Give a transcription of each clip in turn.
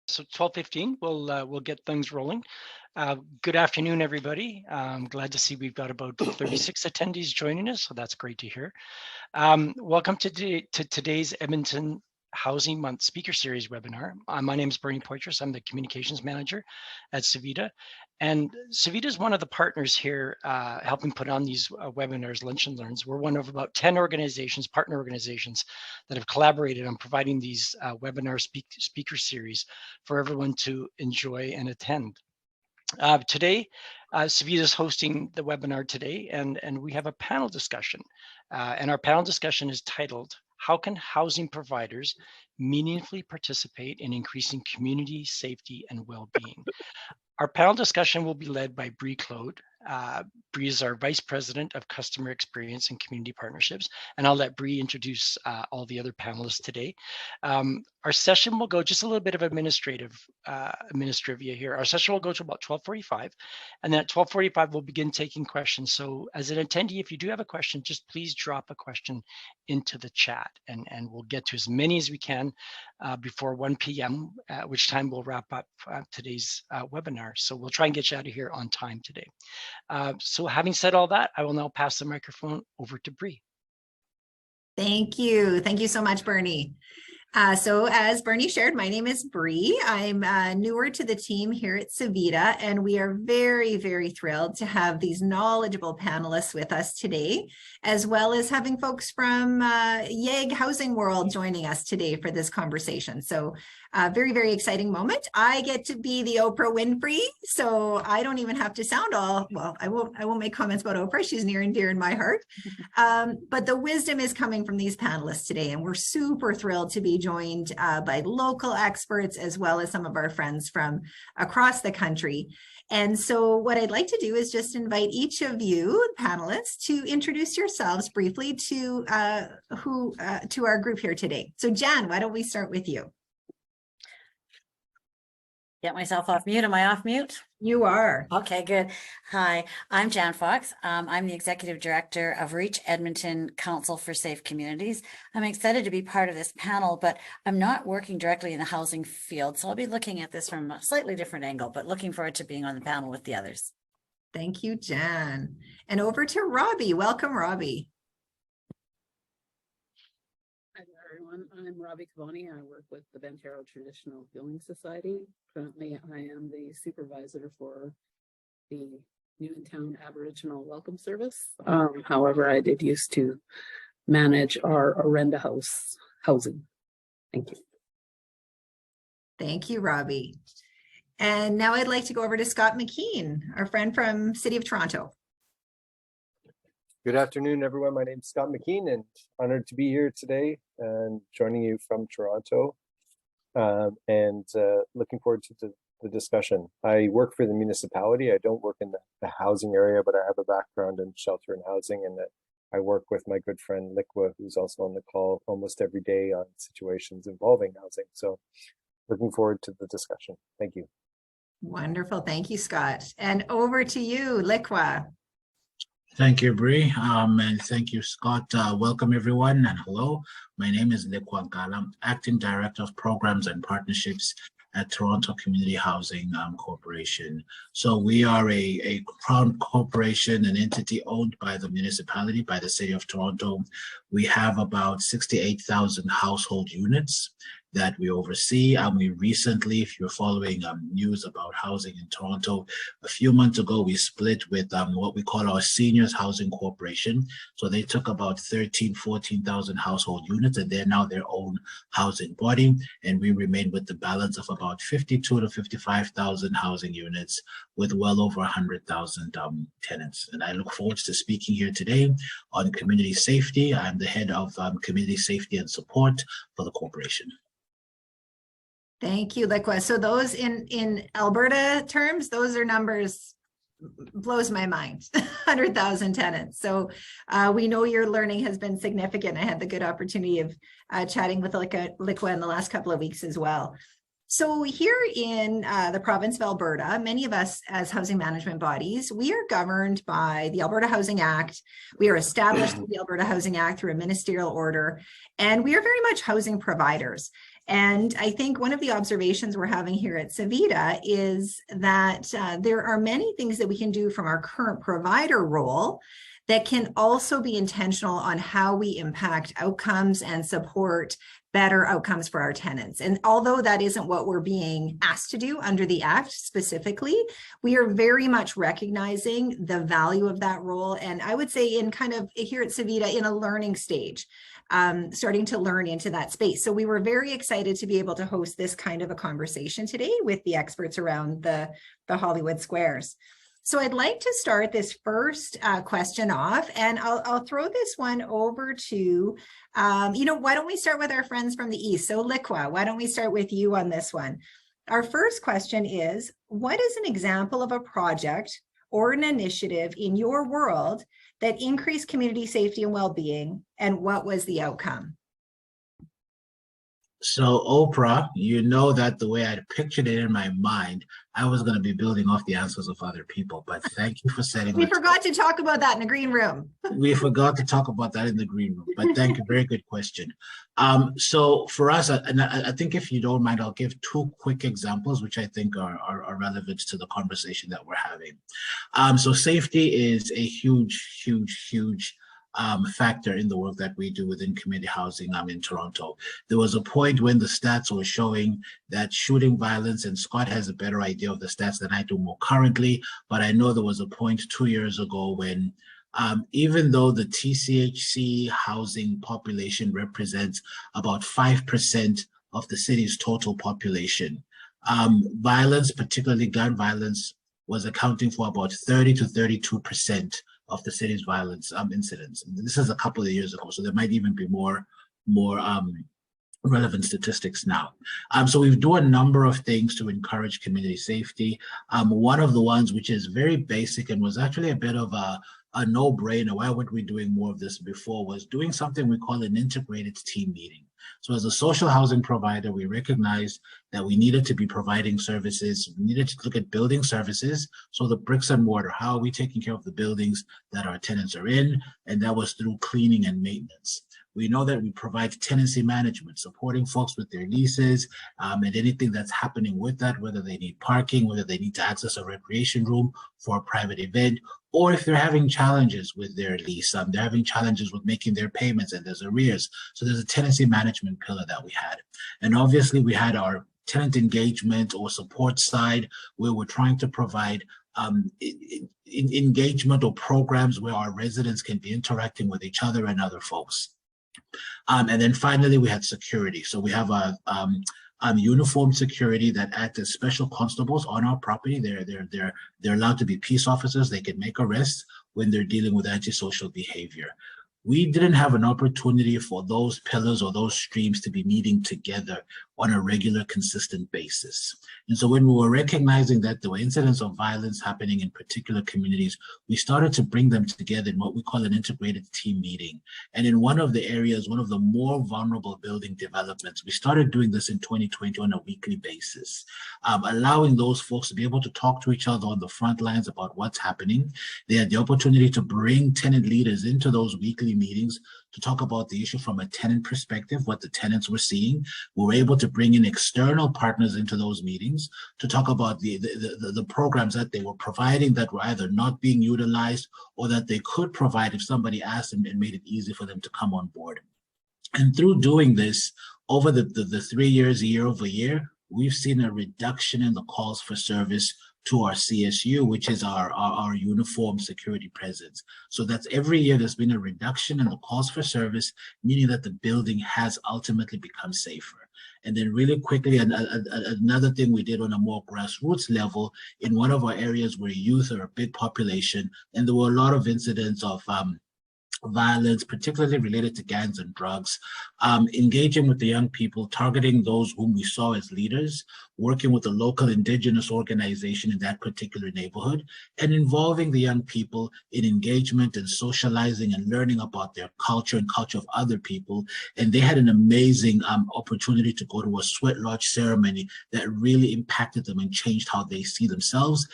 So 12:15, we'll get things rolling. Good afternoon, everybody. I'm glad to see we've got about 36 attendees joining us, so that's great to hear. Welcome to today's Edmonton Housing Month Speaker Series webinar. My name is Bree. I'm the Communications Manager at Civida. And Civida is one of the partners here helping put on these webinars, Lunch and Learns. We're one of about 10 organizations, partner organizations, that have collaborated on providing these webinar speaker series for everyone to enjoy and attend. Today, Civida is hosting the webinar today, and we have a panel discussion. And our panel discussion is titled, How can housing providers meaningfully participate in increasing community safety and well-being? Our panel discussion will be led by Bree Claude. Bree is our Vice President of Customer Experience and Community Partnerships, and I'll let Bree introduce all the other panelists today. Our session will go just a little bit of administrative here. Our session will go to about 12:45, and then at 12:45 we'll begin taking questions. So as an attendee, if you do have a question, just please drop a question into the chat, and we'll get to as many as we can before 1 p.m., at which time we'll wrap up today's webinar. So we'll try and get you out of here on time today. So having said all that, I will now pass the microphone over to Bree. Thank you. Thank you so much, Bernie. So as Bernie shared, my name is Bree. I'm newer to the team here at Civida, and we are very, very thrilled to have these knowledgeable panelists with us today, as well as having folks from YEG Housing World joining us today for this conversation. So very, very exciting moment. I get to be the Oprah Winfrey, so I don't even have to sound all, well, I won't make comments about Oprah. She's near and dear in my heart. But the wisdom is coming from these panelists today, and we're super thrilled to be joined by local experts, as well as some of our friends from across the country. And so what I'd like to do is just invite each of you panelists to introduce yourselves briefly to our group here today. So Jan, why don't we start with you? Get myself off mute. Am I off mute? You are. Okay, good. Hi, I'm Jan Fox. I'm the Executive Director of Reach Edmonton Council for Safe Communities. I'm excited to be part of this panel, but I'm not working directly in the housing field, so I'll be looking at this from a slightly different angle, but looking forward to being on the panel with the others. Thank you, Jan. And over to Robbie. Welcome, Robbie. Hi there, everyone. I'm Robbie Kaboni. I work with the Bentero Traditional Healing Society. Currently, I am the supervisor for the New in Town Aboriginal Welcome Service. However, I did used to manage our Orenda House housing. Thank you. Thank you, Robbie. And now I'd like to go over to Scott McKean, our friend from City of Toronto. Good afternoon, everyone. My name is Scott McKean, and honored to be here today and joining you from Toronto, and looking forward to the discussion. I work for the municipality. I don't work in the housing area, but I have a background in shelter and housing, and that I work with my good friend Likwa, who's also on the call almost every day on situations involving housing. So looking forward to the discussion. Thank you. Wonderful. Thank you, Scott. And over to you, Likwa. Thank you, Bree, and thank you, Scott. Welcome, everyone, and hello. My name is Likwa, Nkala, Acting Director of Programs and Partnerships at Toronto Community Housing Corporation. So we are a crown corporation, an entity owned by the municipality, by the City of Toronto. We have about 68,000 household units that we oversee, and we recently, if you're following news about housing in Toronto, a few months ago we split with what we call our Seniors Housing Corporation. So they took about 14,000 household units, and they're now their own housing body, and we remain with the balance of about 52 to 55,000 housing units with well over 100,000 tenants. And I look forward to speaking here today on community safety. I'm the head of community safety and support for the corporation. Thank you, Likwa. So those in Alberta terms, those are numbers, blows my mind, 100,000 tenants. So we know your learning has been significant. I had the good opportunity of chatting with Likwa in the last couple of weeks as well. So here in the province of Alberta, many of us as housing management bodies, we are governed by the Alberta Housing Act. We are established with the Alberta Housing Act through a ministerial order, and we are very much housing providers. And I think one of the observations we're having here at Civida is that there are many things that we can do from our current provider role that can also be intentional on how we impact outcomes and support better outcomes for our tenants. And although that isn't what we're being asked to do under the Act specifically, we are very much recognizing the value of that role. And I would say in kind of here at Civida in a learning stage, starting to learn into that space. So we were very excited to be able to host this kind of a conversation today with the experts around the Hollywood Squares. So I'd like to start this first question off, and I'll throw this one over to, why don't we start with our friends from the East? So Likwa, why don't we start with you on this one? Our first question is, what is an example of a project or an initiative in your world that increased community safety and well-being, and what was the outcome? So Oprah, you know that the way I pictured it in my mind, I was going to be building off the answers of other people, but thank you for setting We forgot to talk about that in the green room. We forgot to talk about that in the green room, but thank you. Very good question. So for us, and I think if you don't mind, I'll give two quick examples, which I think are relevant to the conversation that we're having. So safety is a huge factor in the work that we do within community housing in Toronto. There was a point when the stats were showing that shooting violence, and Scott has a better idea of the stats than I do more currently, but I know there was a point 2 years ago when even though the TCHC housing population represents about 5% of the city's total population, violence, particularly gun violence, was accounting for about 30 to 32% of the city's violence incidents. This is a couple of years ago, so there might even be more relevant statistics now. So we do a number of things to encourage community safety. One of the ones which is very basic and was actually a bit of a no-brainer, why weren't we doing more of this before, was doing something we call an integrated team meeting. So as a social housing provider, we recognized that we needed to be providing services. We needed to look at building services. So the bricks and mortar, how are we taking care of the buildings that our tenants are in? And that was through cleaning and maintenance. We know that we provide tenancy management, supporting folks with their leases and anything that's happening with that, whether they need parking, whether they need to access a recreation room for a private event, or if they're having challenges with their lease, they're having challenges with making their payments and there's arrears. So there's a tenancy management pillar that we had. And obviously we had our tenant engagement or support side where we're trying to provide engagement or programs where our residents can be interacting with each other and other folks. And then finally, we had security. So we have a uniformed security that act as special constables on our property. They're allowed to be peace officers. They can make arrests when they're dealing with antisocial behavior. We didn't have an opportunity for those pillars or those streams to be meeting together on a regular, consistent basis. And so when we were recognizing that there were incidents of violence happening in particular communities, we started to bring them together in what we call an integrated team meeting. And in one of the areas, one of the more vulnerable building developments, we started doing this in 2020 on a weekly basis, allowing those folks to be able to talk to each other on the front lines about what's happening. They had the opportunity to bring tenant leaders into those weekly meetings to talk about the issue from a tenant perspective, what the tenants were seeing. We were able to bring in external partners into those meetings to talk about the programs that they were providing that were either not being utilized or that they could provide if somebody asked them and made it easy for them to come on board. And through doing this, over the 3 years, year over year, we've seen a reduction in the calls for service to our CSU, which is our uniform security presence. So that's every year there's been a reduction in the calls for service, meaning that the building has ultimately become safer. And then really quickly, another thing we did on a more grassroots level, in one of our areas where youth are a big population, and there were a lot of incidents of violence, particularly related to gangs and drugs, engaging with the young people, targeting those whom we saw as leaders, working with the local indigenous organization in that particular neighborhood, and involving the young people in engagement and socializing and learning about their culture and culture of other people. And they had an amazing opportunity to go to a sweat lodge ceremony that really impacted them and changed how they see themselves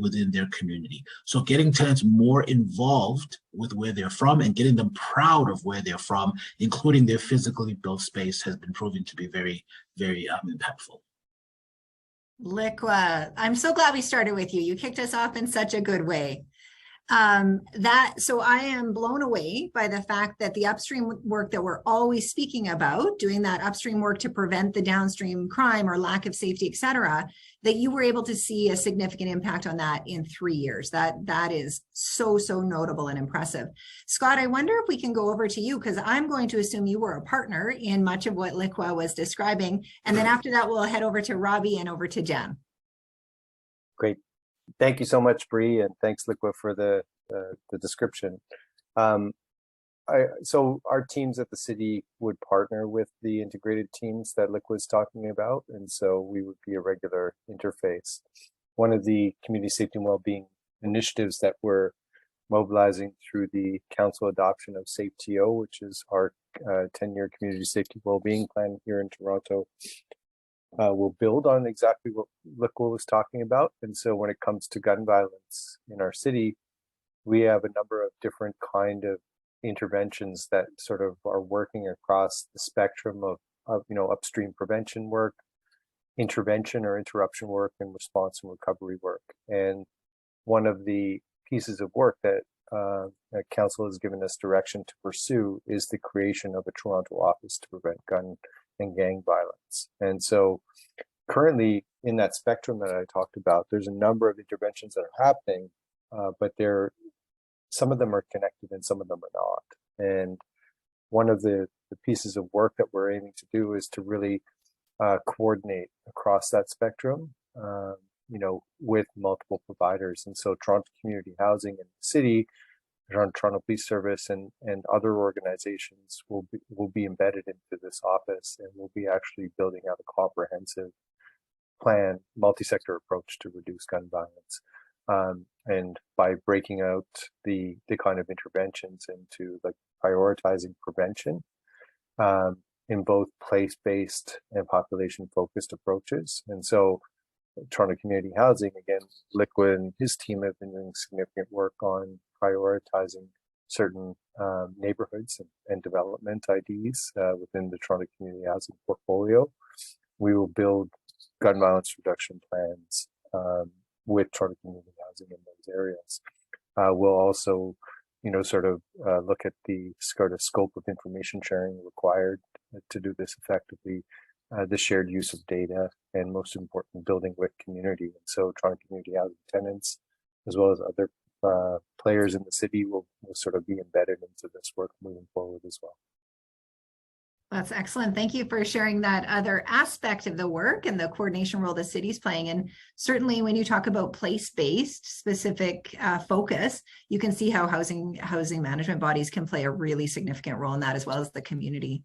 within their community. So getting tenants more involved with where they're from and getting them proud of where they're from, including their physically built space, has been proven to be very, very impactful. Likwa, I'm so glad we started with you. You kicked us off in such a good way. So I am blown away by the fact that the upstream work that we're always speaking about, doing that upstream work to prevent the downstream crime or lack of safety, et cetera, that you were able to see a significant impact on that in 3 years. That is so notable and impressive. Scott, I wonder if we can go over to you, because I'm going to assume you were a partner in much of what Likwa was describing. And then after that, we'll head over to Robbie and over to Jen. Great. Thank you so much, Bree, and thanks, Likwa, for the description. So our teams at the city would partner with the integrated teams that Likwa was talking about, and so we would be a regular interface. One of the community safety and wellbeing initiatives that we're mobilizing through the council adoption of SafeTO, which is our 10-year community safety wellbeing plan here in Toronto, will build on exactly what Likwa was talking about. And so when it comes to gun violence in our city, we have a number of different kind of interventions that sort of are working across the spectrum of upstream prevention work, intervention or interruption work, and response and recovery work. And one of the pieces of work that council has given us direction to pursue is the creation of a Toronto office to prevent gun and gang violence. And so currently in that spectrum that I talked about, there's a number of interventions that are happening, but some of them are connected and some of them are not. And one of the pieces of work that we're aiming to do is to really coordinate across that spectrum, with multiple providers. And so Toronto Community Housing in the city, Toronto Police Service, and other organizations will be embedded into this office, and we'll be actually building out a comprehensive plan, multi-sector approach to reduce gun violence. And by breaking out the kind of interventions into like prioritizing prevention in both place-based and population-focused approaches. And so Toronto Community Housing, again, Likwa and his team have been doing significant work on prioritizing certain neighborhoods and development IDs within the Toronto Community Housing portfolio. We will build gun violence reduction plans with Toronto Community Housing in those areas. We'll also, look at the sort of scope of information sharing required to do this effectively, the shared use of data, and most important, building with community. And so Toronto Community Housing tenants, as well as other players in the city, will sort of be embedded into this work moving forward as well. That's excellent. Thank you for sharing that other aspect of the work and the coordination role the city's playing. And certainly when you talk about place-based specific focus, you can see how housing management bodies can play a really significant role in that, as well as the community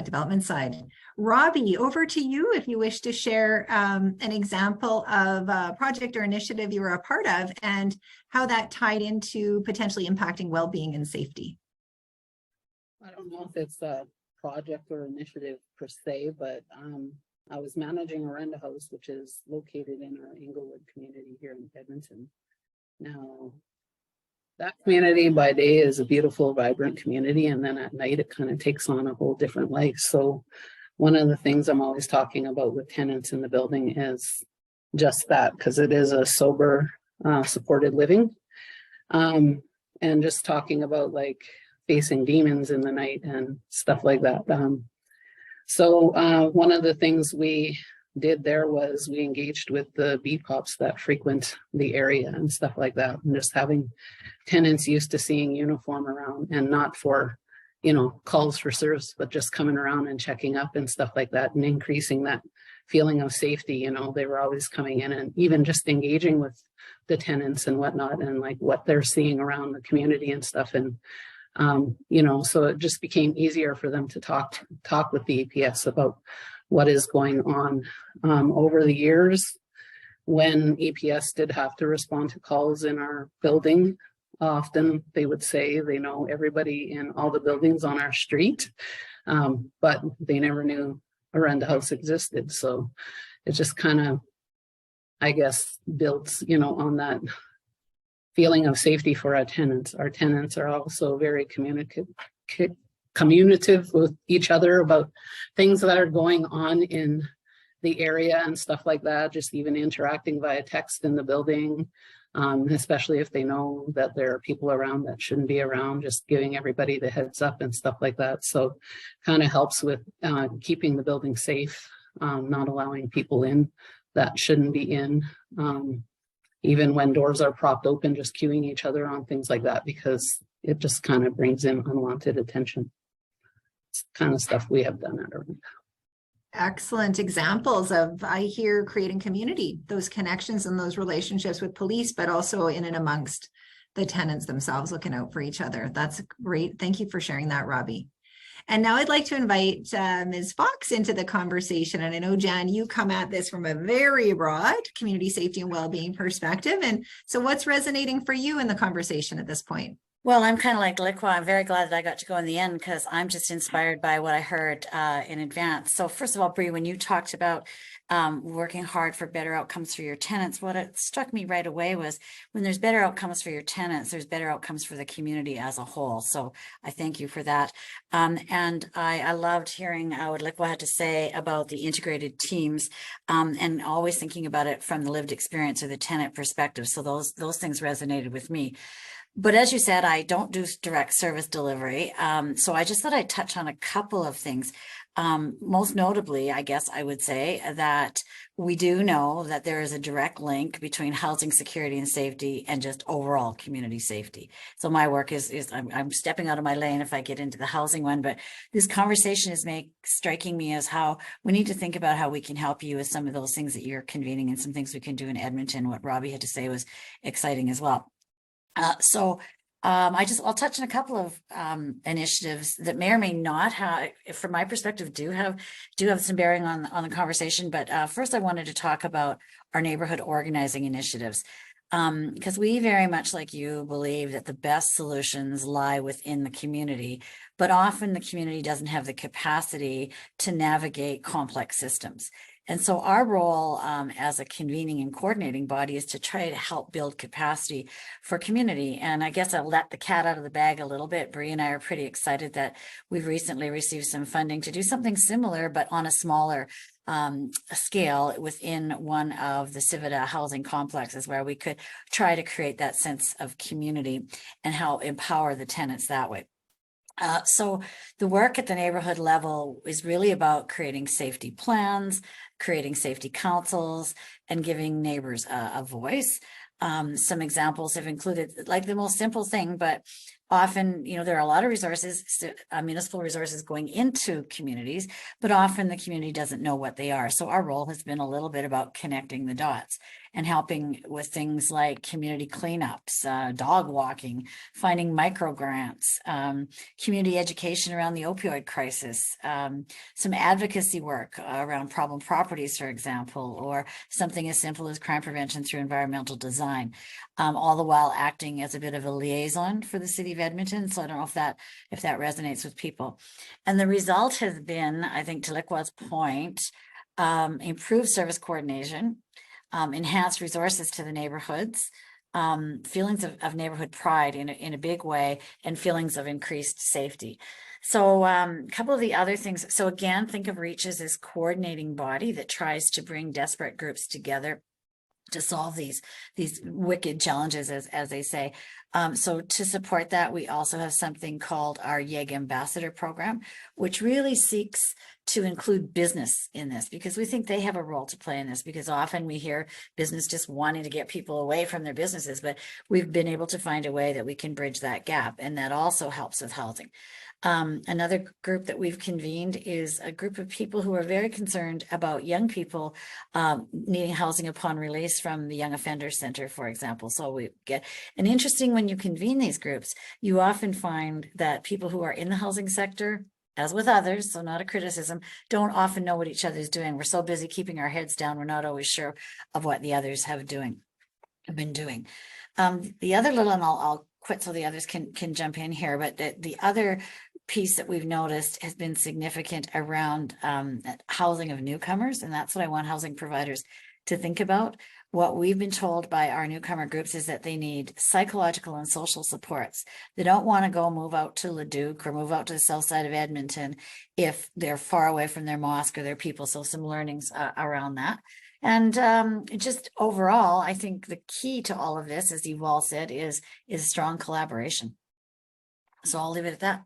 development side. Robbie, over to you if you wish to share an example of a project or initiative you were a part of and how that tied into potentially impacting well-being and safety. I don't know if it's a project or initiative per se, but I was managing a rent house, which is located in our Englewood community here in Edmonton. Now, that community by day is a beautiful, vibrant community, and then at night it kind of takes on a whole different life. So one of the things I'm always talking about with tenants in the building is just that, because it is a sober, supported living. And just talking about like facing demons in the night and stuff like that. So one of the things we did there was we engaged with the beat cops that frequent the area and stuff like that, and just having tenants used to seeing uniform around, and not for, calls for service, but just coming around and checking up and stuff like that, and increasing that feeling of safety. They were always coming in and even just engaging with the tenants and whatnot, and like what they're seeing around the community and stuff. And so it just became easier for them to talk with the EPS about what is going on. Over the years, when EPS did have to respond to calls in our building, often they would say they know everybody in all the buildings on our street, but they never knew a rent house existed. So it just kind of, I guess, built, on that feeling of safety for our tenants. Our tenants are also very communicative with each other about things that are going on in the area and stuff like that, just even interacting via text in the building, especially if they know that there are people around that shouldn't be around, just giving everybody the heads up and stuff like that. So kind of helps with keeping the building safe, not allowing people in that shouldn't be in. Even when doors are propped open, just cueing each other on things like that, because it just kind of brings in unwanted attention. It's kind of stuff we have done at our own. Excellent examples of, I hear, creating community, those connections and those relationships with police, but also in and amongst the tenants themselves, looking out for each other. That's great. Thank you for sharing that, Robbie. And now I'd like to invite Ms. Fox into the conversation. And I know, Jan, you come at this from a very broad community safety and well-being perspective. And so what's resonating for you in the conversation at this point? Well, I'm kind of like Likwa. I'm very glad that I got to go in the end because I'm just inspired by what I heard in advance. So first of all, Bree, when you talked about working hard for better outcomes for your tenants, what it struck me right away was when there's better outcomes for your tenants, there's better outcomes for the community as a whole. So I thank you for that. And I loved hearing what Likwa had to say about the integrated teams and always thinking about it from the lived experience or the tenant perspective. So those things resonated with me. But as you said, I don't do direct service delivery. So I just thought I'd touch on a couple of things. Most notably, I guess I would say that we do know that there is a direct link between housing security and safety and just overall community safety. So my work is I'm stepping out of my lane if I get into the housing one, but this conversation is striking me as how we need to think about how we can help you with some of those things that you're convening and some things we can do in Edmonton. What Robbie had to say was exciting as well. I'll touch on a couple of initiatives that may or may not have, from my perspective, do have some bearing on the conversation. But first, I wanted to talk about our neighborhood organizing initiatives, because we very much like you believe that the best solutions lie within the community, but often the community doesn't have the capacity to navigate complex systems. And so our role as a convening and coordinating body is to try to help build capacity for community. And I guess I'll let the cat out of the bag a little bit. Bree and I are pretty excited that we've recently received some funding to do something similar, but on a smaller scale within one of the Civida housing complexes, where we could try to create that sense of community and help empower the tenants that way. So the work at the neighborhood level is really about creating safety plans, creating safety councils, and giving neighbors a voice. Some examples have included, like, the most simple thing, but often, there are a lot of resources, municipal resources going into communities, but often the community doesn't know what they are. So our role has been a little bit about connecting the dots and helping with things like community cleanups, dog walking, finding micro grants, community education around the opioid crisis, some advocacy work around problem properties, for example, or something as simple as crime prevention through environmental design, all the while acting as a bit of a liaison for the city of Edmonton. So I don't know if that resonates with people. And the result has been, I think, to Likwa's point, improved service coordination, enhanced resources to the neighborhoods, feelings of neighborhood pride in a big way, and feelings of increased safety. So a couple of the other things. So again, think of REACH as this coordinating body that tries to bring desperate groups together to solve these wicked challenges, as they say. So to support that, we also have something called our YEG Ambassador Program, which really seeks to include business in this, because we think they have a role to play in this, because often we hear business just wanting to get people away from their businesses, but we've been able to find a way that we can bridge that gap, and that also helps with housing. Another group that we've convened is a group of people who are very concerned about young people needing housing upon release from the Young Offenders Center, for example. So we get, and interesting, when you convene these groups, you often find that people who are in the housing sector, as with others, so not a criticism, don't often know what each other's doing. We're so busy keeping our heads down, we're not always sure of what the others have been doing. The other little, and I'll quit so the others can jump in here, but the other piece that we've noticed has been significant around housing of newcomers, and that's what I want housing providers to think about. what we've been told by our newcomer groups is that they need psychological and social supports. They don't want to go move out to Leduc or move out to the south side of Edmonton if they're far away from their mosque or their people. So some learnings around that. And just overall, I think the key to all of this, as you've all said, is strong collaboration. So I'll leave it at that.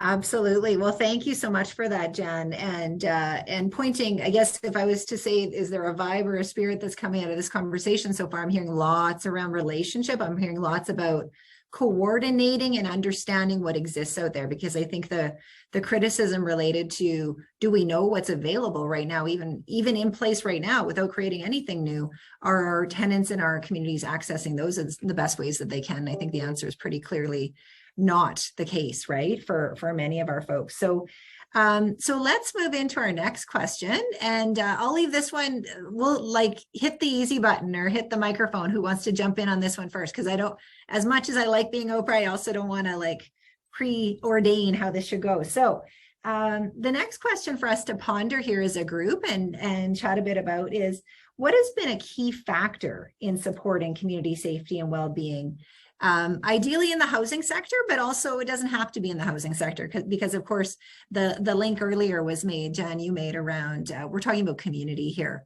Absolutely. Well, thank you so much for that, Jen. And pointing, I guess if I was to say, is there a vibe or a spirit that's coming out of this conversation so far? I'm hearing lots around relationship. I'm hearing lots about coordinating and understanding what exists out there, because I think the criticism related to, do we know what's available right now, even in place right now without creating anything new? Are our tenants in our communities accessing those in the best ways that they can? I think the answer is pretty clearly not the case, right, for many of our folks. So let's move into our next question, and I'll leave this one. We'll like hit the easy button or hit the microphone. Who wants to jump in on this one first? Because I don't, as much as I like being Oprah, I also don't want to like preordain how this should go. So the next question for us to ponder here as a group and chat a bit about is, what has been a key factor in supporting community safety and well-being? Ideally in the housing sector, but also it doesn't have to be in the housing sector, because of course the link earlier was made, Jen, you made around, we're talking about community here.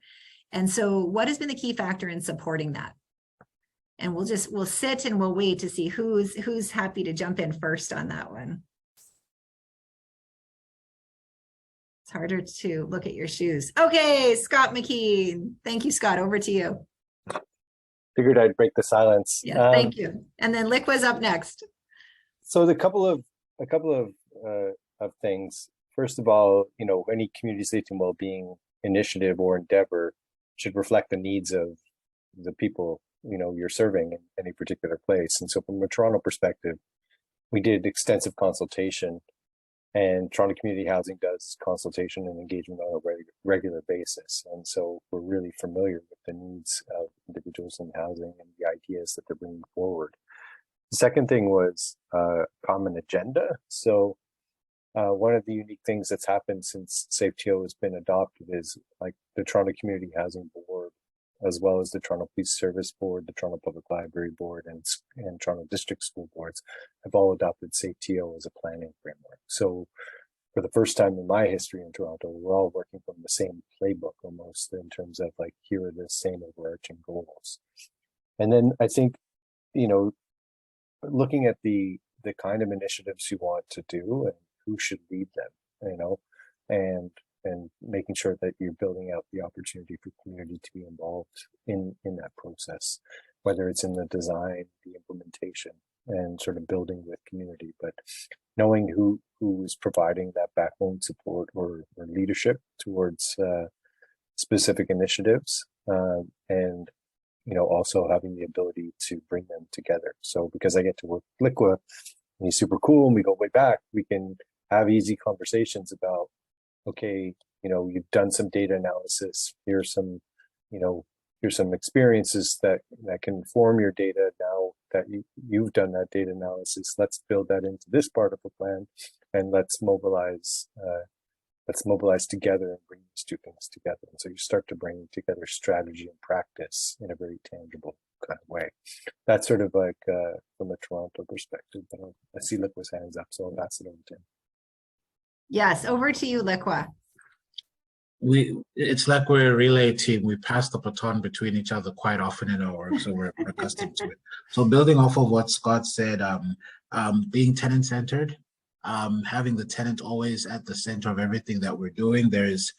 And so what has been the key factor in supporting that? And we'll sit and we'll wait to see who's happy to jump in first on that one. It's harder to look at your shoes. Okay, Scott McKean. Thank you, Scott. Over to you. Figured I'd break the silence. Yeah, thank you. And then Likwa's up next. So a couple of things. First of all, you know, any community safety and well-being initiative or endeavor should reflect the needs of the people, you know, you're serving in any particular place. And so from a Toronto perspective, we did extensive consultation, and Toronto Community Housing does consultation and engagement on a regular basis. And so we're really familiar with the needs of individuals in housing and the ideas that they're bringing forward. The second thing was common agenda. So one of the unique things that's happened since SafeTO has been adopted is like the Toronto Community Housing Board, as well as the Toronto Police Service Board, the Toronto Public Library Board, and Toronto District School Boards have all adopted SafeTO as a planning framework. So for the first time in my history in Toronto, we're all working from the same playbook almost, in terms of like, here are the same overarching goals. And then I think, you know, looking at the kind of initiatives you want to do and who should lead them, you know, and making sure that you're building out the opportunity for community to be involved in that process, whether it's in the design, the implementation, and sort of building with community, but knowing who is providing that backbone support or leadership towards specific initiatives, and, you know, also having the ability to bring them together. So because I get to work with Likwa, and he's super cool, and we go way back, we can have easy conversations about, okay, you know, you've done some data analysis. Here's some, you know, here's some experiences that can inform your data. Now that you've done that data analysis, let's build that into this part of the plan, and let's mobilize together and bring these two things together. And so you start to bring together strategy and practice in a very tangible kind of way. That's sort of like from a Toronto perspective. But I see Likwa's hands up, so I'll pass it over to him. Yes, over to you, Likwa. It's like we're a relay team. We pass the baton between each other quite often in our work, so we're accustomed to it. So building off of what Scott said, being tenant-centered, having the tenant always at the center of everything that we're doing. There is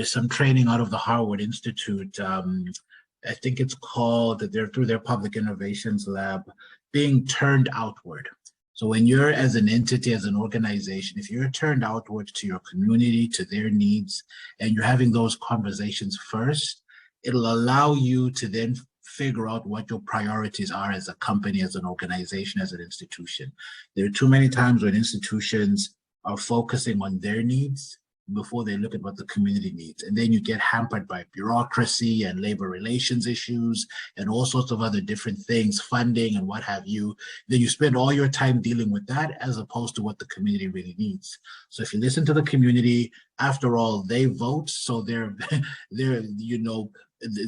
some training out of the Harvard Institute. I think it's called, through their Public Innovations Lab, being turned outward. So when you're, as an entity, as an organization, if you're turned outward to your community, to their needs, and you're having those conversations first, it'll allow you to then figure out what your priorities are as a company, as an organization, as an institution. There are too many times when institutions are focusing on their needs before they look at what the community needs. And then you get hampered by bureaucracy and labor relations issues and all sorts of other different things, funding and what have you. Then you spend all your time dealing with that as opposed to what the community really needs. So if you listen to the community, after all, they vote, so they're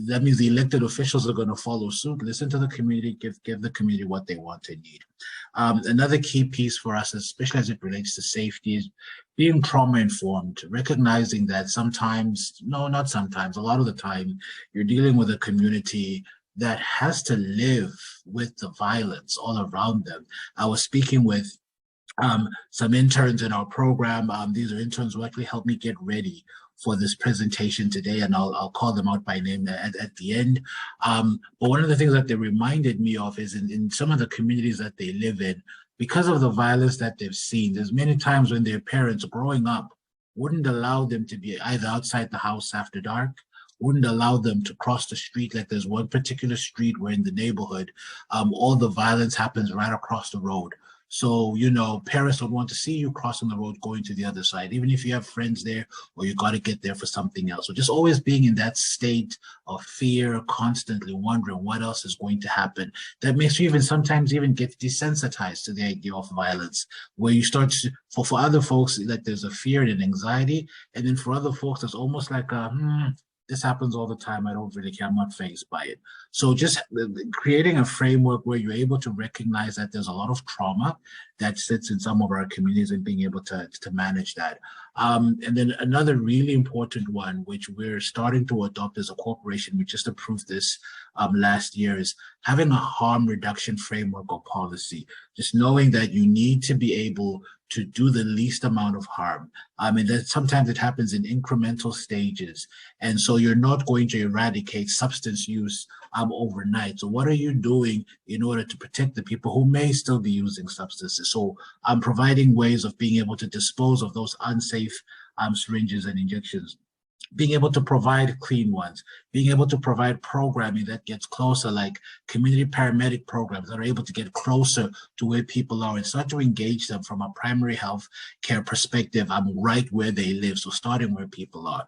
that means the elected officials are going to follow suit. Listen to the community, give the community what they want and need. Another key piece for us, especially as it relates to safety, is being trauma informed, recognizing that sometimes, no, not sometimes, a lot of the time, you're dealing with a community that has to live with the violence all around them. I was speaking with some interns in our program. These are interns who actually helped me get ready for this presentation today, and I'll call them out by name at the end. But one of the things that they reminded me of is in some of the communities that they live in, because of the violence that they've seen, there's many times when their parents growing up wouldn't allow them to be either outside the house after dark, wouldn't allow them to cross the street. Like there's one particular street where in the neighborhood, all the violence happens right across the road. So, parents don't want to see you crossing the road going to the other side, even if you have friends there or you got to get there for something else. So just always being in that state of fear, constantly wondering what else is going to happen. That makes you sometimes get desensitized to the idea of violence, where you start to, for other folks, like there's a fear and an anxiety. And then for other folks, it's almost like this happens all the time. I don't really care. I'm not fazed by it. So just creating a framework where you're able to recognize that there's a lot of trauma that sits in some of our communities and being able to manage that. And then another really important one, which we're starting to adopt as a corporation, we just approved this last year, is having a harm reduction framework or policy. Just knowing that you need to be able to do the least amount of harm. And that sometimes it happens in incremental stages. And so you're not going to eradicate substance use overnight. So what are you doing in order to protect the people who may still be using substances? So I'm providing ways of being able to dispose of those unsafe syringes and injections, being able to provide clean ones, being able to provide programming that gets closer, like community paramedic programs that are able to get closer to where people are and start to engage them from a primary health care perspective, right where they live. So starting where people are.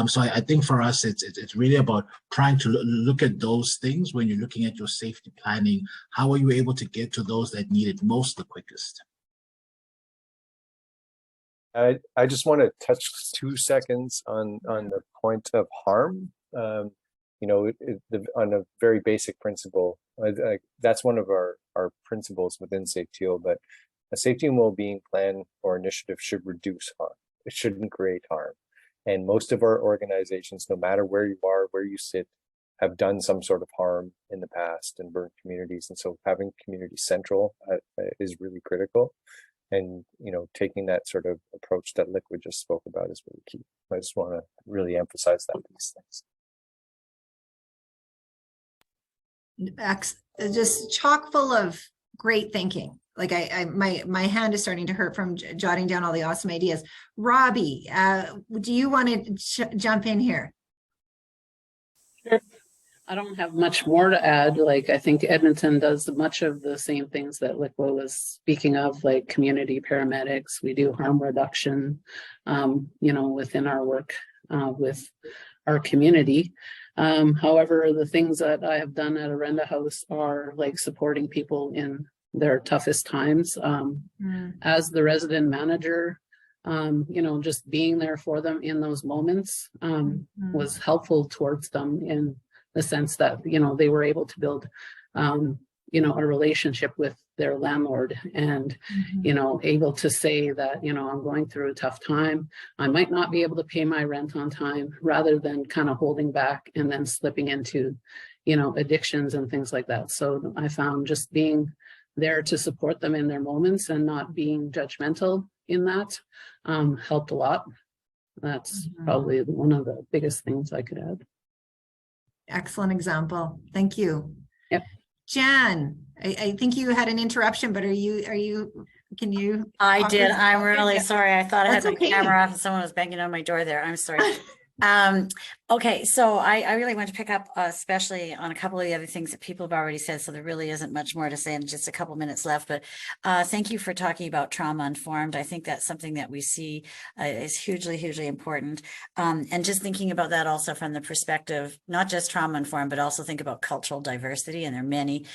So I think for us, it's really about trying to look at those things when you're looking at your safety planning. How are you able to get to those that need it most the quickest? I just want to touch 2 seconds on the point of harm. On a very basic principle, that's one of our principles within SafeTEAL, but a safety and well-being plan or initiative should reduce harm. It shouldn't create harm. And most of our organizations, no matter where you are, where you sit, have done some sort of harm in the past and burned communities. And so having community central is really critical. And, taking that sort of approach that Likwa just spoke about is really key. I just want to really emphasize that these things. Just chock full of great thinking. Like my hand is starting to hurt from jotting down all the awesome ideas. Robbie, do you want to jump in here? Sure. I don't have much more to add. Like, I think Edmonton does much of the same things that Likwa was speaking of, like community paramedics. We do harm reduction, within our work with our community. However, the things that I have done at Arenda House are like supporting people in their toughest times. As the resident manager, just being there for them in those moments was helpful towards them in the sense that, they were able to build, a relationship with their landlord and, able to say that, I'm going through a tough time. I might not be able to pay my rent on time, rather than kind of holding back and then slipping into, addictions and things like that. So I found just being there to support them in their moments and not being judgmental in that helped a lot. That's probably one of the biggest things I could add. Excellent example. Thank you. Yep. Jan, I think you had an interruption, but can you? I did. I'm really yeah. sorry. I thought I had That's my okay. camera off and someone was banging on my door there. I'm sorry. Okay, so I really want to pick up especially on a couple of the other things that people have already said, so there really isn't much more to say in just a couple minutes left, but thank you for talking about trauma informed. I think that's something that we see is hugely, hugely important. And just thinking about that also from the perspective, not just trauma informed, but also think about cultural diversity. And there are many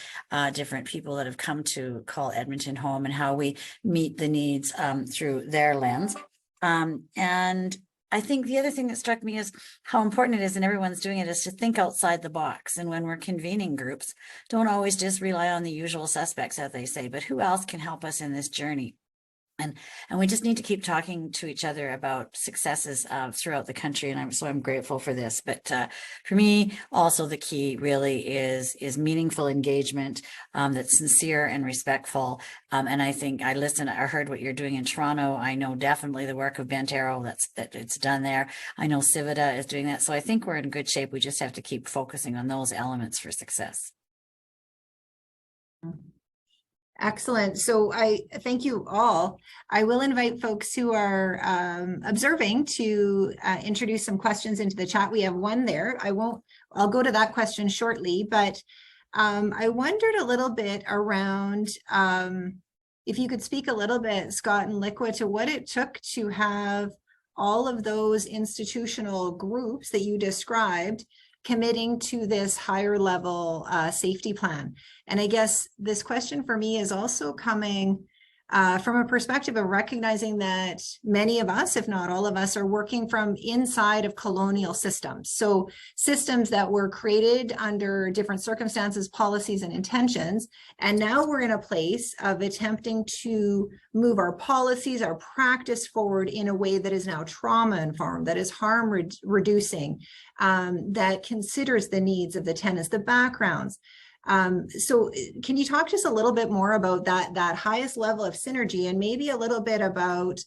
different people that have come to call Edmonton home and how we meet the needs through their lens. And I think the other thing that struck me is how important it is, and everyone's doing it, is to think outside the box. And when we're convening groups, don't always just rely on the usual suspects, as they say, but who else can help us in this journey? And we just need to keep talking to each other about successes throughout the country. And I'm grateful for this. But for me, also the key really is meaningful engagement that's sincere and respectful. And I think I heard what you're doing in Toronto. I know definitely the work of Bentero that it's done there. I know Civida is doing that. So I think we're in good shape. We just have to keep focusing on those elements for success. Excellent. So I thank you all. I will invite folks who are observing to introduce some questions into the chat. We have one there. I'll go to that question shortly, but I wondered a little bit around if you could speak a little bit, Scott and Likwa, to what it took to have all of those institutional groups that you described committing to this higher level safety plan. And I guess this question for me is also coming from a perspective of recognizing that many of us, if not all of us, are working from inside of colonial systems. So systems that were created under different circumstances, policies, and intentions. And now we're in a place of attempting to move our policies, our practice forward in a way that is now trauma informed, that is harm reducing, that considers the needs of the tenants, the backgrounds. So can you talk to us a little bit more about that highest level of synergy, and maybe a little bit about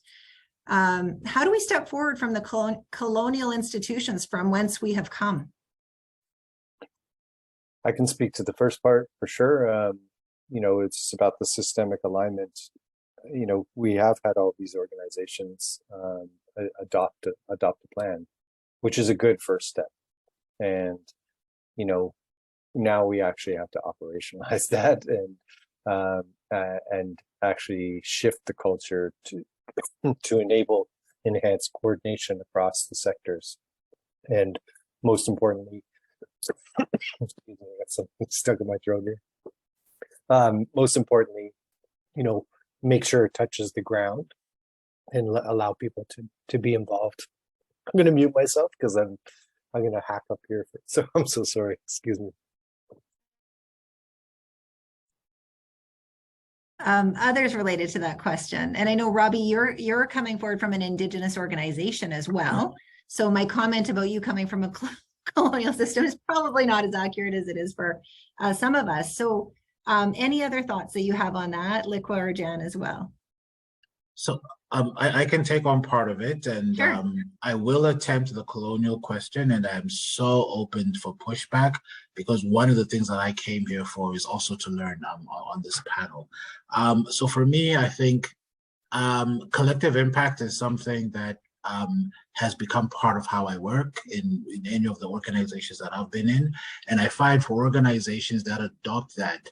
how do we step forward from the colonial institutions from whence we have come? I can speak to the first part for sure. It's about the systemic alignment. We have had all these organizations adopt a plan, which is a good first step. And, now we actually have to operationalize that and actually shift the culture to enable enhanced coordination across the sectors. And most importantly, excuse me, I got something stuck in my throat here. Most importantly, make sure it touches the ground and allow people to be involved. I'm going to mute myself because I'm going to hack up here. So I'm so sorry. Excuse me. Others related to that question, and I know Robbie, you're coming forward from an Indigenous organization as well. So my comment about you coming from a colonial system is probably not as accurate as it is for some of us. So any other thoughts that you have on that, Likwa or Jan as well? So I can take on part of it, and sure. I will attempt the colonial question, and I'm so open for pushback because one of the things that I came here for is also to learn on this panel. So for me, I think collective impact is something that has become part of how I work in any of the organizations that I've been in. And I find for organizations that adopt that,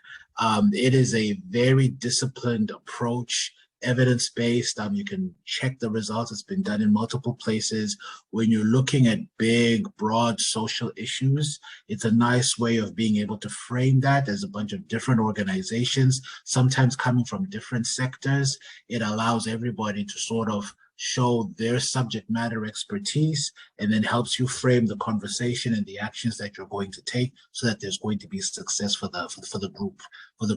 it is a very disciplined approach, evidence-based. You can check the results. It's been done in multiple places. When you're looking at big, broad social issues, it's a nice way of being able to frame that as a bunch of different organizations, sometimes coming from different sectors. It allows everybody to sort of show their subject matter expertise, and then helps you frame the conversation and the actions that you're going to take so that there's going to be success for the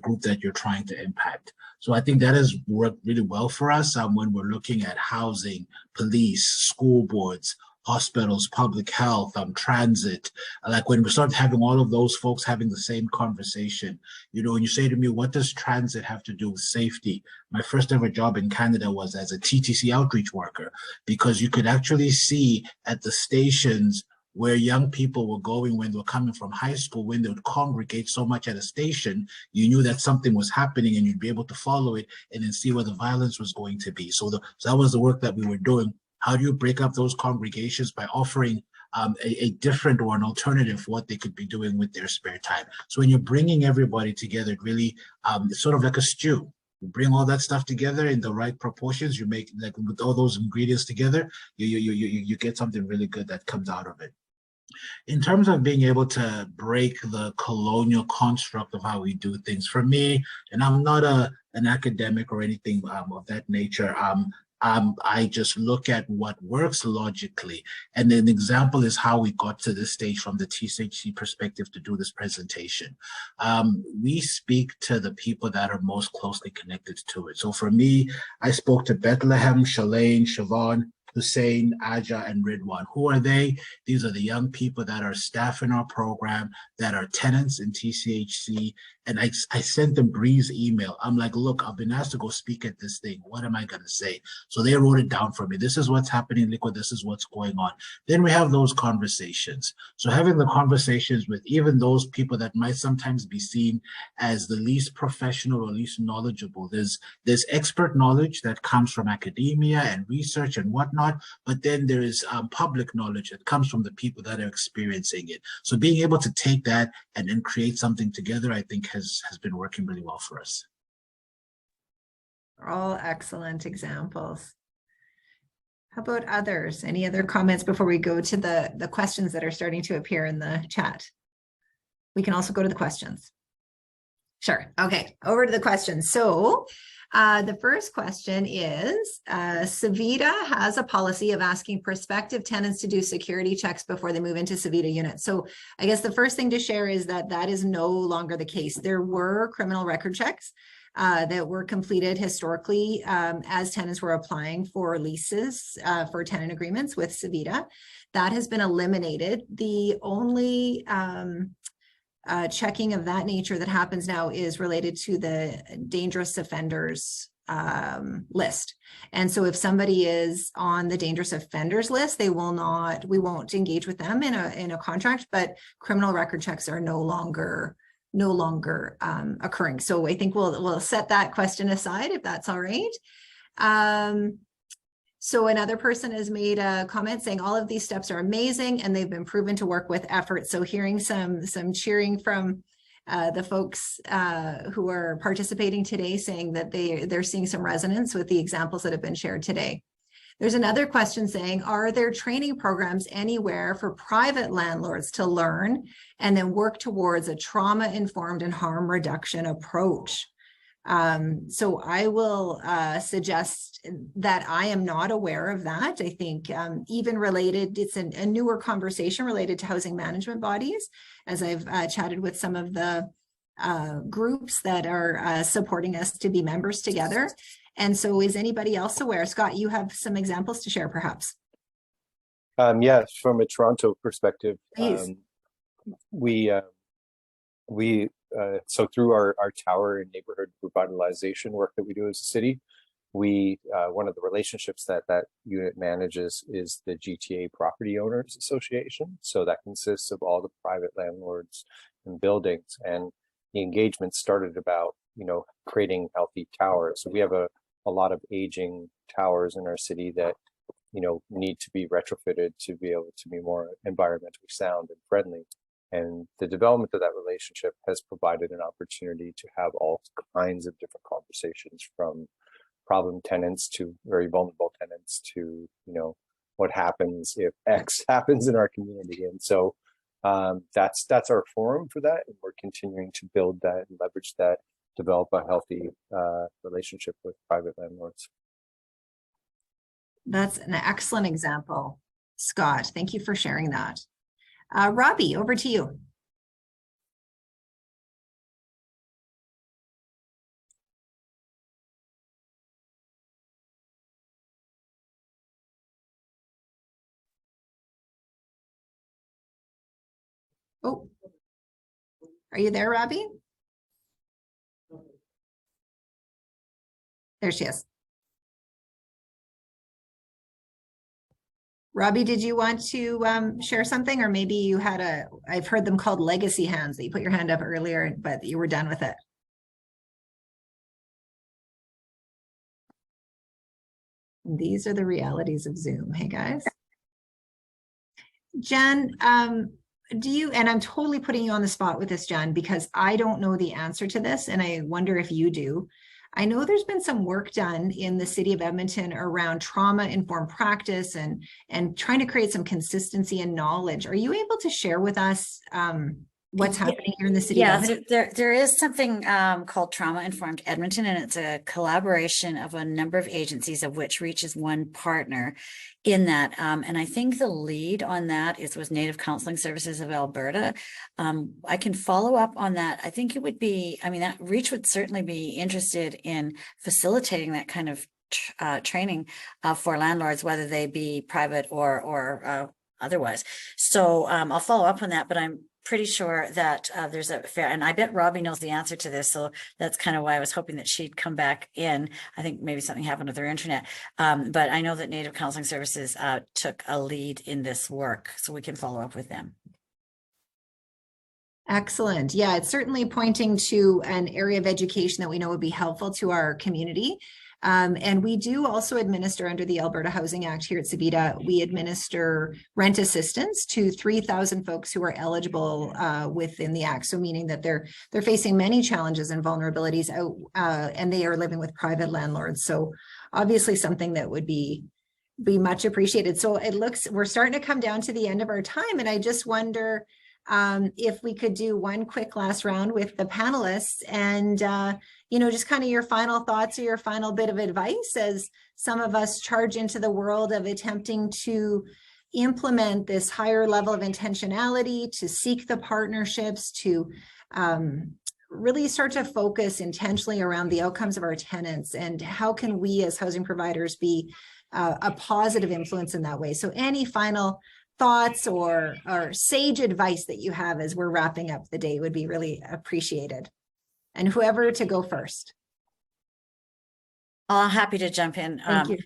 group that you're trying to impact. So I think that has worked really well for us when we're looking at housing, police, school boards, hospitals, public health, transit. Like when we start having all of those folks having the same conversation, when you say to me, what does transit have to do with safety? My first ever job in Canada was as a TTC outreach worker, because you could actually see at the stations where young people were going when they were coming from high school, when they would congregate so much at a station, you knew that something was happening and you'd be able to follow it and then see where the violence was going to be. So that was the work that we were doing. How do you break up those congregations? By offering a different or an alternative for what they could be doing with their spare time. So when you're bringing everybody together, it really, it's sort of like a stew. You bring all that stuff together in the right proportions. You make, like, with all those ingredients together, you get something really good that comes out of it. In terms of being able to break the colonial construct of how we do things, for me, and I'm not an academic or anything of that nature, I just look at what works logically. And an example is how we got to this stage from the TCHC perspective to do this presentation. We speak to the people that are most closely connected to it. So for me, I spoke to Bethlehem, Shalane, Siobhan, Hussein, Aja, and Ridwan. Who are they? These are the young people that are staff in our program, that are tenants in TCHC. And I sent them Bree's email. I'm like, look, I've been asked to go speak at this thing. What am I going to say? So they wrote it down for me. This is what's happening in Likwa. This is what's going on. Then we have those conversations. So having the conversations with even those people that might sometimes be seen as the least professional or least knowledgeable. There's expert knowledge that comes from academia and research and whatnot, but then there is public knowledge that comes from the people that are experiencing it. So being able to take that and then create something together, I think has been working really well for us. All excellent examples. How about others? Any other comments before we go to the questions that are starting to appear in the chat? We can also go to the questions. Sure. Okay, over to the questions. So the first question is, Civida has a policy of asking prospective tenants to do security checks before they move into Civida units. So I guess the first thing to share is that that is no longer the case. There were criminal record checks that were completed historically as tenants were applying for leases for tenant agreements with Civida. That has been eliminated. The only checking of that nature that happens now is related to the dangerous offenders list. And so if somebody is on the dangerous offenders list, we won't engage with them in a contract, but criminal record checks are no longer occurring. So I think we'll set that question aside if that's all right. So another person has made a comment saying all of these steps are amazing and they've been proven to work with effort. So hearing some cheering from the folks who are participating today, saying that they're seeing some resonance with the examples that have been shared today. There's another question saying, are there training programs anywhere for private landlords to learn and then work towards a trauma-informed and harm reduction approach? So I will suggest that I am not aware of that. I think even related, it's a newer conversation related to housing management bodies, as I've chatted with some of the groups that are supporting us to be members together. And so is anybody else aware? Scott, you have some examples to share perhaps. Yeah, from a Toronto perspective, Please. So through our tower and neighborhood revitalization work that we do as a city, one of the relationships that unit manages is the GTA Property Owners Association. So that consists of all the private landlords and buildings, and the engagement started about, creating healthy towers. So we have a lot of aging towers in our city that, need to be retrofitted to be able to be more environmentally sound and friendly. And the development of that relationship has provided an opportunity to have all kinds of different conversations, from problem tenants to very vulnerable tenants to, what happens if X happens in our community. And so that's our forum for that. And we're continuing to build that and leverage that, develop a healthy relationship with private landlords. That's an excellent example, Scott. Thank you for sharing that. Robbie, over to you. Oh, are you there, Robbie? There she is. Robbie, did you want to share something, or maybe you had I've heard them called legacy hands, that you put your hand up earlier, but you were done with it. These are the realities of Zoom. Hey, guys. Jen, do you, and I'm totally putting you on the spot with this, Jen, because I don't know the answer to this, and I wonder if you do. I know there's been some work done in the city of Edmonton around trauma-informed practice and trying to create some consistency and knowledge. Are you able to share with us what's happening here in the city of Edmonton? There is something called Trauma Informed Edmonton, and it's a collaboration of a number of agencies, of which REACH is one partner in that. And I think the lead on that is with Native Counseling Services of Alberta. I can follow up on that. I think it would be, I mean, that REACH would certainly be interested in facilitating that kind of training for landlords, whether they be private or otherwise. So I'll follow up on that, but I'm pretty sure that there's a fair, and I bet Robbie knows the answer to this. So that's kind of why I was hoping that she'd come back in. I think maybe something happened with her internet. But I know that Native Counseling Services took a lead in this work, so we can follow up with them. Excellent. Yeah, it's certainly pointing to an area of education that we know would be helpful to our community. And we do also administer under the Alberta Housing Act here at Civida, we administer rent assistance to 3,000 folks who are eligible within the act. So meaning that they're facing many challenges and vulnerabilities out, and they are living with private landlords. So obviously something that would be much appreciated. So it looks, we're starting to come down to the end of our time. And I just wonder if we could do one quick last round with the panelists and, you know, just kind of your final thoughts or your final bit of advice as some of us charge into the world of attempting to implement this higher level of intentionality, to seek the partnerships, to really start to focus intentionally around the outcomes of our tenants and how can we as housing providers be a positive influence in that way. So any final thoughts or sage advice that you have as we're wrapping up the day would be really appreciated. And whoever to go first. I'm happy to jump in. Thank you.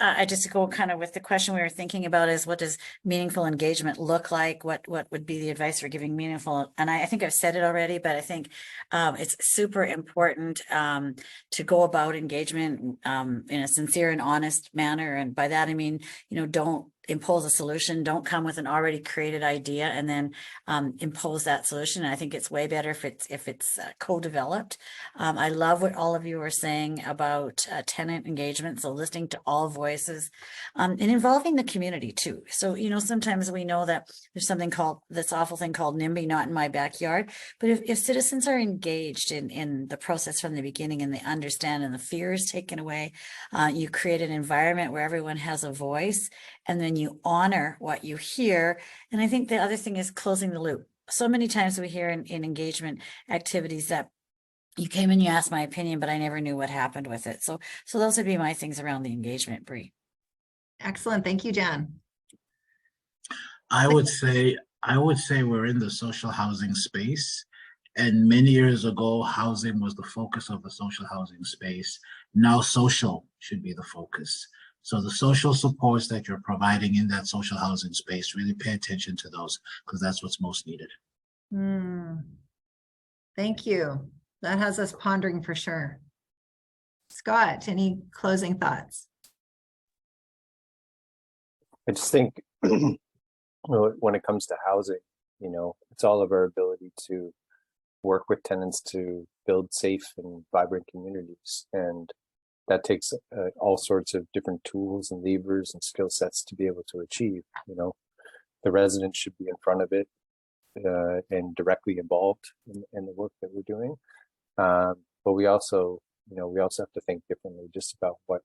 I just go kind of with the question we were thinking about is what does meaningful engagement look like? What would be the advice for giving meaningful? And I think I've said it already, but I think it's super important to go about engagement in a sincere and honest manner. And by that, I mean, you know, don't impose a solution, don't come with an already created idea and then impose that solution. And I think it's way better if it's co-developed. I love what all of you are saying about tenant engagement. So listening to all voices and involving the community too. So, you know, sometimes we know that there's something called this awful thing called NIMBY, not in my backyard. But if citizens are engaged in the process from the beginning and they understand and the fear is taken away, you create an environment where everyone has a voice and then you honor what you hear. And I think the other thing is closing the loop. So many times we hear in engagement activities that you came and you asked my opinion, but I never knew what happened with it. So those would be my things around the engagement, Bree. Excellent. Thank you, Jan. I would say we're in the social housing space. And many years ago, housing was the focus of the social housing space. Now social should be the focus. So the social supports that you're providing in that social housing space, really pay attention to those because that's what's most needed. Thank you. That has us pondering for sure. Scott, any closing thoughts? I just think when it comes to housing, you know, it's all of our ability to work with tenants to build safe and vibrant communities. And that takes all sorts of different tools and levers and skill sets to be able to achieve. You know, the residents should be in front of it and directly involved in the work that we're doing. But we also, you know, we also have to think differently just about what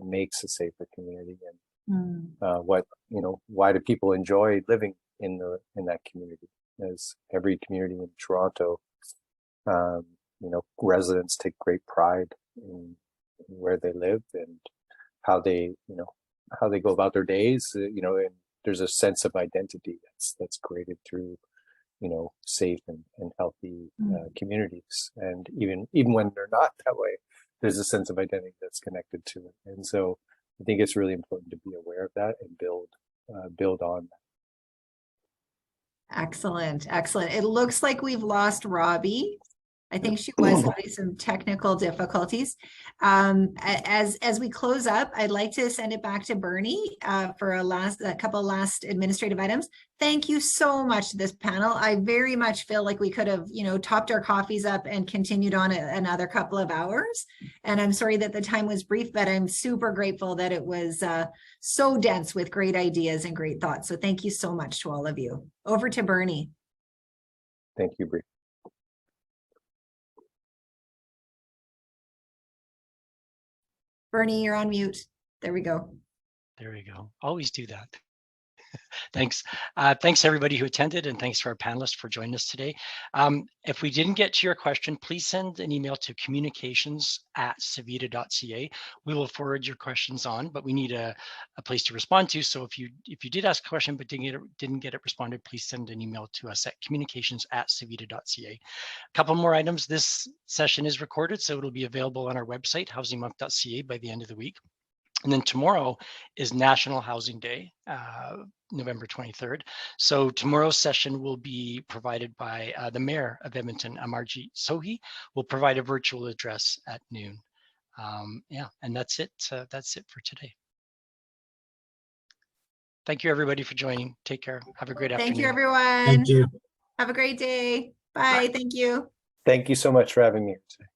makes a safer community and what, you know, why do people enjoy living in that community? As every community in Toronto, you know, residents take great pride in where they live and how they, you know, how they go about their days, you know, and there's a sense of identity that's created through, you know, safe and healthy communities. And even when they're not that way, there's a sense of identity that's connected to it. And so I think it's really important to be aware of that and build on that. Excellent. Excellent. It looks like we've lost Robbie. I think she was having some technical difficulties. As we close up, I'd like to send it back to Bernie for a couple last administrative items. Thank you so much to this panel. I very much feel like we could have, topped our coffees up and continued on another couple of hours. And I'm sorry that the time was brief, but I'm super grateful that it was so dense with great ideas and great thoughts. So thank you so much to all of you. Over to Bernie. Thank you, Bree. Bernie, you're on mute. There we go. There we go. Always do that. Thanks. Thanks everybody who attended, and thanks to our panelists for joining us today. If we didn't get to your question, please send an email to communications@civida.ca. We will forward your questions on, but we need a place to respond to. So if you did ask a question but didn't get it responded, please send an email to us at communications@civida.ca. A couple more items. This session is recorded, so it'll be available on our website, housingmonth.ca, by the end of the week. And then tomorrow is National Housing Day, November 23rd. So tomorrow's session will be provided by the Mayor of Edmonton, Amarjeet Sohi, will provide a virtual address at noon. And that's it. That's it for today. Thank you, everybody, for joining. Take care. Have a great afternoon. Thank you, everyone. Thank you. Have a great day. Bye. Thank you. Thank you so much for having me here today.